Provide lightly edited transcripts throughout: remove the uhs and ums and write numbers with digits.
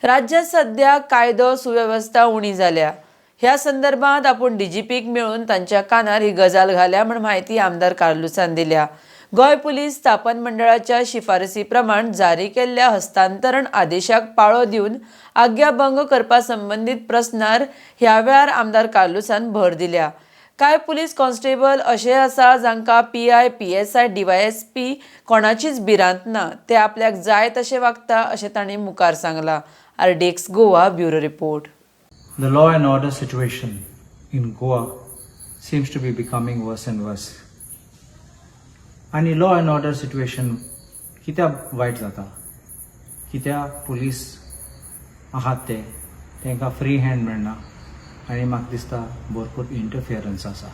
राज्यात सध्या कायदो सुव्यवस्था उणी जाल्या। ह्या संदर्भात आपण डीजीपीक मिळून तांच्या कानार ही गजाल घाल्या म्हण माहिती आमदार कार्लुसान दिल्या। गोय पुलीस स्थापन मंडळाच्या शिफारसी प्रमाण जारी केल्ल्या हस्तांतरण आदेशाक पाळो दिवन आज्ञाभंग करपा संबंधित प्रस्नार ह्या वेळार आमदार कार्लुसान भर दिल्या। काय पुलीस कॉन्स्टेबल असे आसा जांकां पीआय, पीएसआय, डीवायएसपी कोणाचीच भिरांत ना, ते आपल्याक जाय तशे वागता अशें तांणी मुखार सांगला। RDX Goa bureau report. The law and order situation in Goa seems to be becoming worse and worse. आणि law and order situation कित्याक वायट जाता? कित्याक पुलीस आहात तेंकां फ्री हँड मेळना आनी म्हाका दिसता भरपूर इंटरफियरन्स आसा।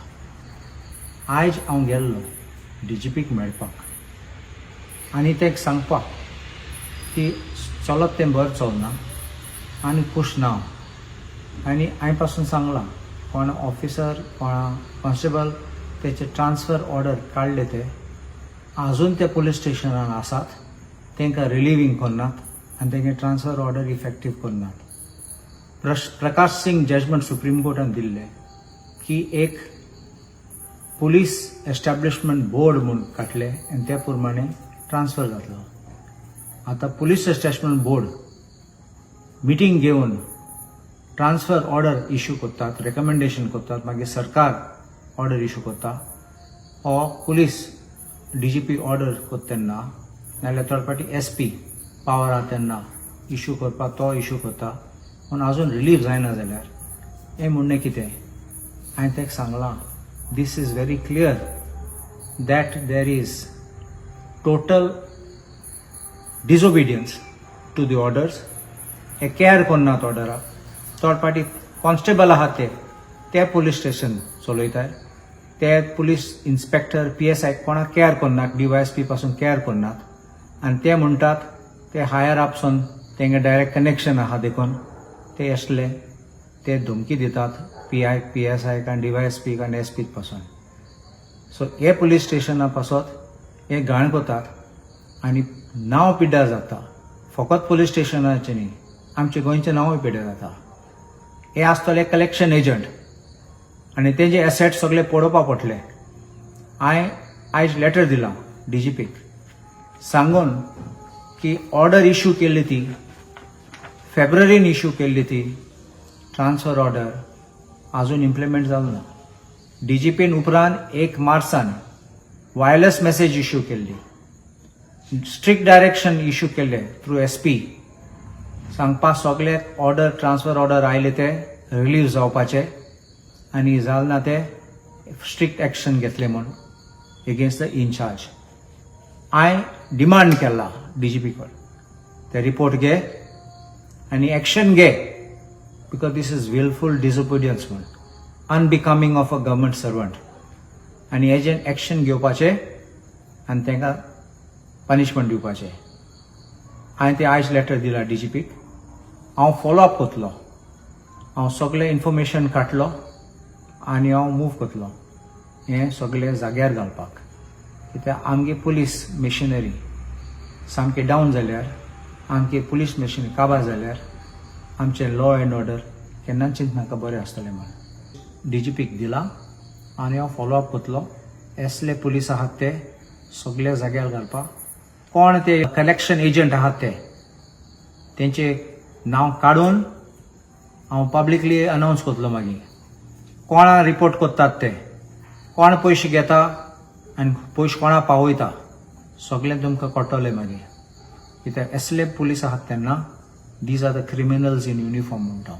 आयज हांव गेल्लो डीजीपीक मेळपाक आनी तेका सांगपाक की चलत तें बरें चलना आनी खुश ना। आनी हांवें पासून सांगलां कोण ऑफिसर कोणा कॉन्स्टेबल तेचे ट्रान्सफर ऑर्डर काडले ते आजून ते पुलीस स्टेशनान आसात, तेंकां रिलिव्हिंग करनात आनी तेंगे ट्रान्सफर ऑर्डर इफेक्टीव करनात। प्रकाश सिंग जजमेंट सुप्रीम कोर्टान दिल्ले की एक पुलीस एस्टॅब्लिशमेंट बोर्ड म्हूण काडले आनी त्या प्रमाणे ट्रान्सफर जातलो। आतां पुलीस एस्टॅब्लिशमेंट बोर्ड मिटींग घेवन ट्रान्सफर ऑर्डर इश्यू करतात, रेकमेंडेशन करतात, मागीर सरकार ऑर्डर इश्यू करता ओ पुलीस डीजीपी ऑर्डर करता तेन्ना नाजाल्यार थर्ड पार्टी एसपी पावर आहा तेन्ना इश्यू करपाक तो इश्यू करता। पूण आजून रिलीफ जायना जाल्यार हें म्हणणें कितें? हांवें तेका सांगलां this is very clear that there is total disobedience to the orders. हे केअर करनात ऑर्डराक। थर्ड पार्टी कॉन्स्टेबल आहात ते पुलीस स्टेशन चलयताय, ते पुलीस इन्स्पेक्टर पीएसआय कोणाक केअर करनात, डीवायएसपी पासून केअर करनात आनी ते म्हणटात ते हायर आपसून तेंगे डायरेक्ट कनेक्शन आहा देखून ते असले ते धमकी दितात पीआय, पीएसआय आनी डीवायएसपी आनी एसपी पासून। सो हे पुलीस स्टेशना पासत हे घाण करतात आनी नांव पिड्ड्यार जाता। फकत पुलीस स्टेशनाचें न्ही, आमचे गोंयचें नांवूय पिड्ड्यार जाता। हे आसतले कलेक्शन एजंट आनी तेजे एसेट सगळे पळोवपाक पडटले। हांवें आयज लेटर दिलां डीजीपीक सांगून की ऑर्डर इश्यू केल्ली ती फेब्रुवारीन इश्यू केल्ली ती ट्रान्सफर ऑर्डर आजून इम्प्लिमेंट जावंक ना। डीजीपीन उपरांत 1 मार्चान वायरलेस मेसेज इश्यू केल्ली, स्ट्रिक्ट डायरेक्शन इश्यू केल्ले थ्रू एसपी सांगपाक सगळे ऑर्डर ट्रान्सफर ऑर्डर आयले ते रिलीव जावपाचे आनी जालना ते स्ट्रिक्ट एक्शन घेतले म्हूण एगेन्स्ट द इनचार्ज। हांवें डिमांड केला डीजीपी कडेन ते रिपोर्ट घे आनी एक्शन घे बिकॉज दीस इज विलफूल डिसओबिडियन्स म्हूण unbecoming of a government servant आनी हेजेर एक्शन घेवपाचे आनी तांकां पनिशमेंट दिवपाचे। हांवें ते आयज लेटर दिला डीजीपीक। हांव फॉलोअप करतलो, हांव सगळे इन्फॉर्मेशन काडटलो आनी हांव मूव करतलो हें सगळे जाग्यार घालपाक। कित्याक आमगे पुलीस मेशिनरी सामके डावन जाल्यार, आमगे पुलीस मेशिनरी काबार जाल्यार आमचें लॉ एंड ऑर्डर केन्नाचीच म्हाका बरें आसतलें म्हण डीजीपीक दिलां आनी हांव फॉलोअप करतलो। असले पुलीस आहात ते सगळे जाग्यार घालपाक। कोण ते कलेक्शन एजंट आहात तेंचे नांव काडून हांव पब्लिकली अनाउन्स करतलो। मागीर कोणा रिपोर्ट करतात ते, कोण पयशे घेता आनी पयशे कोणा पावयता सगळें तुमकां कळटलें मागीर। कित्याक असले पुलीस आहात तेन्ना these are the criminals in uniform म्हणटा।